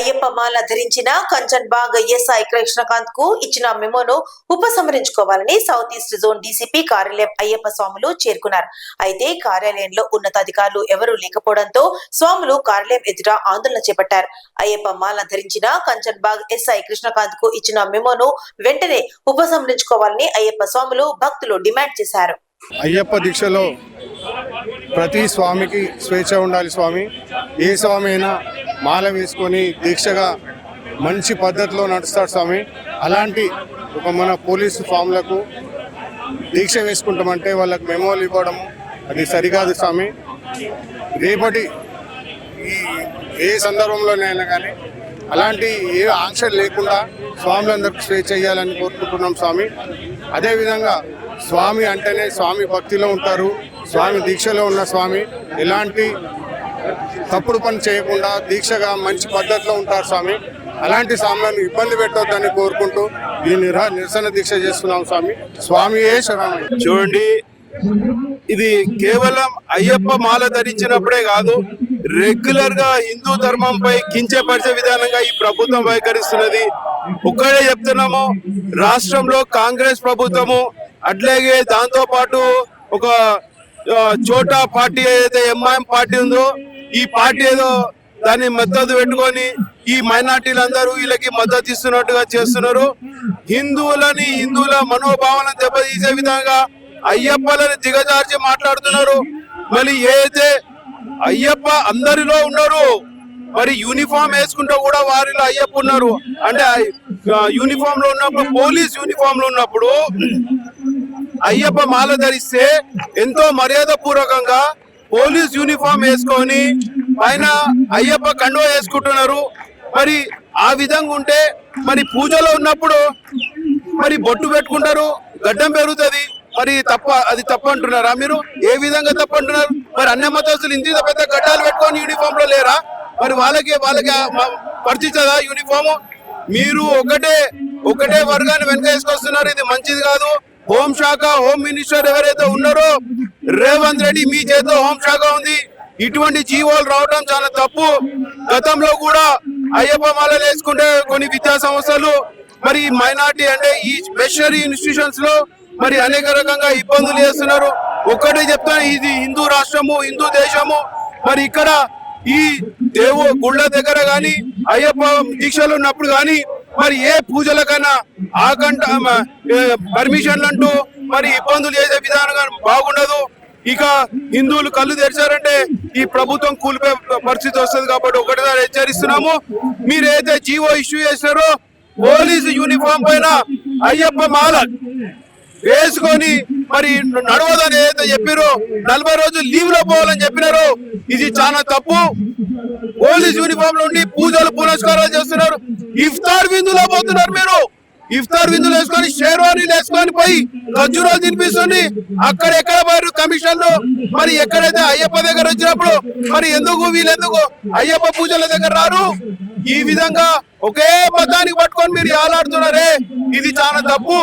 అయ్యప్ప మాల ధరించిన కంచన్ బాగ్ ఎస్ఐ కృష్ణకాంత్ కు ఇచ్చిన మెమోను ఉపసంహరించుకోవాలని సౌత్ ఈస్ట్ జోన్ డీసీపీ కార్యాలయం అయ్యప్ప స్వాములు చేరుకున్నారు. అయితే కార్యాలయంలో ఉన్నతాధికారులు ఎవరూ లేకపోవడంతో స్వాములు కార్యాలయం ఎదుట ఆందోళన చేపట్టారు. అయ్యప్ప మాల ధరించిన కంచన్ బాగ్ ఎస్ఐ కృష్ణకాంత్ కు ఇచ్చిన మెమోను వెంటనే ఉపసంహరించుకోవాలని అయ్యప్ప స్వాములు భక్తులు డిమాండ్ చేశారు. అయ్యప్ప దీక్షలో ప్రతి స్వామికి స్వేచ్ఛ ఉండాలి. స్వామి ఏ స్వామి అయినా మాల వేసుకొని దీక్షగా మంచి పద్ధతిలో నడుస్తాడు స్వామి. అలాంటి మన పోలీసు ఫామ్లకు దీక్ష వేసుకుంటామంటే వాళ్ళకి మెమోలు ఇవ్వడం అది సరికాదు స్వామి. రేపటి ఏ సందర్భంలోనైనా కానీ అలాంటి ఏ ఆంక్షలు లేకుండా స్వాములందరికీ స్వేచ్ఛ చేయాలని కోరుకుంటున్నాం స్వామి. అదేవిధంగా స్వామి అంటేనే స్వామి భక్తిలో ఉంటారు, స్వామి దీక్షలో ఉన్న స్వామి ఎలాంటి తప్పుడు పని చేయకుండా దీక్షగా మంచి పద్ధతిలో ఉంటారు స్వామి. అలాంటి స్వాములను ఇబ్బంది పెట్టొద్దని కోరుకుంటూ ఈ నిరసన దీక్ష చేస్తున్నాం స్వామి. స్వామియే శరణం. చూడండి, ఇది కేవలం అయ్యప్ప మాల ధరించినప్పుడే కాదు, రెగ్యులర్ గా హిందూ ధర్మంపై కించపరిచే విధానంగా ఈ ప్రభుత్వం వైఖరిస్తున్నది. ఒక్కడే చెప్తున్నాము, రాష్ట్రంలో కాంగ్రెస్ ప్రభుత్వము అట్లాగే దాంతో పాటు ఒక చోటా పార్టీ ఏదైతే ఎంఐఎం పార్టీ ఉందో ఈ పార్టీ ఏదో దాన్ని మద్దతు పెట్టుకొని ఈ మైనార్టీలందరూ వీళ్ళకి మద్దతు ఇస్తున్నట్టుగా చేస్తున్నారు. హిందువుల మనోభావాలను దెబ్బతీసే విధంగా అయ్యప్పలని దిగజార్చి మాట్లాడుతున్నారు. మరి ఏదైతే అయ్యప్ప అందరిలో ఉన్నారు, మరి యూనిఫామ్ వేసుకుంటూ కూడా వారిలో అయ్యప్ప ఉన్నారు. అంటే యూనిఫామ్ లో ఉన్నప్పుడు, పోలీస్ యూనిఫామ్ లో ఉన్నప్పుడు అయ్యప్ప మాల ధరిస్తే ఎంతో మర్యాద పూర్వకంగా పోలీస్ యూనిఫామ్ వేసుకొని పైన అయ్యప్ప కండువా వేసుకుంటున్నారు. మరి ఆ విధంగా ఉంటే మరి పూజలో ఉన్నప్పుడు మరి బొట్టు పెట్టుకుంటారు, గడ్డం పెరుగుతుంది. మరి అది తప్ప అంటున్నారా మీరు? ఏ విధంగా తప్ప అంటున్నారు? మరి అన్ని మతస్థులు ఇంత పెద్ద గడ్డాలు పెట్టుకొని యూనిఫామ్ లో లేరా? మరి వాళ్ళకి పరిచించదా యూనిఫాము? మీరు ఒకటే వర్గాన్ని వెనక వేసుకొస్తున్నారు. ఇది మంచిది కాదు. హోంశాఖ, హోమ్ మినిస్టర్ ఎవరైతే ఉన్నారో రేవంత్ రెడ్డి, మీ చేతిలో హోంశాఖ ఉంది. ఇటువంటి జీవోలు రావడం చాలా తప్పు. గతంలో కూడా అయ్యప్ప మాలలు వేసుకుంటే కొన్ని విద్యా సంస్థలు మరి మైనార్టీ అంటే ఈ స్పెషల్ ఇన్స్టిట్యూషన్స్ లో మరి అనేక రకంగా ఇబ్బందులు చేస్తున్నారు. ఒక్కటే చెప్తాను, ఇది హిందూ రాష్ట్రము, హిందూ దేశము. మరి ఇక్కడ ఈ గుళ్ళ దగ్గర గాని అయ్యప్ప దీక్షలు ఉన్నప్పుడు గాని మరి ఏ పూజలకైనా పర్మిషన్లు అంటూ మరి ఇబ్బందులు చేసే విధానంగా బాగుండదు. ఇక హిందువులు కళ్ళు తెరిచారంటే ఈ ప్రభుత్వం కూలిపోయే పరిస్థితి వస్తుంది. కాబట్టి ఒకటిసారి హెచ్చరిస్తున్నాము, మీరు ఏదైతే జీవో ఇష్యూ చేస్తారో పోలీసు యూనిఫామ్ పైన అయ్యప్ప మాల వేసుకొని మరి నడవదని ఏదైతే చెప్పారో 40 రోజులు లీవ్ లో పోవాలని చెప్పినారో ఇది చాలా తప్పు. పోలీస్ యూనిఫామ్ లో ఉండి పూజలు పునస్కారాలు చేస్తున్నారు. ఇఫ్తార్ విందులో పోతున్నారు. మీరు ఇఫ్తార్ విందులు వేసుకొని షేర్వానీలు వేసుకొని పోయి ఖర్జూరాలు తినిపిస్తుంది. అక్కడెక్కడ వారు కమిషన్లు మరి ఎక్కడైతే అయ్యప్ప దగ్గర వచ్చినప్పుడు మరి వీళ్ళెందుకు అయ్యప్ప పూజల దగ్గర రారు? ఈ విధంగా ఒకే మతానికి పట్టుకొని మీరు ఆలాడుతున్నారే, ఇది చాలా తప్పు.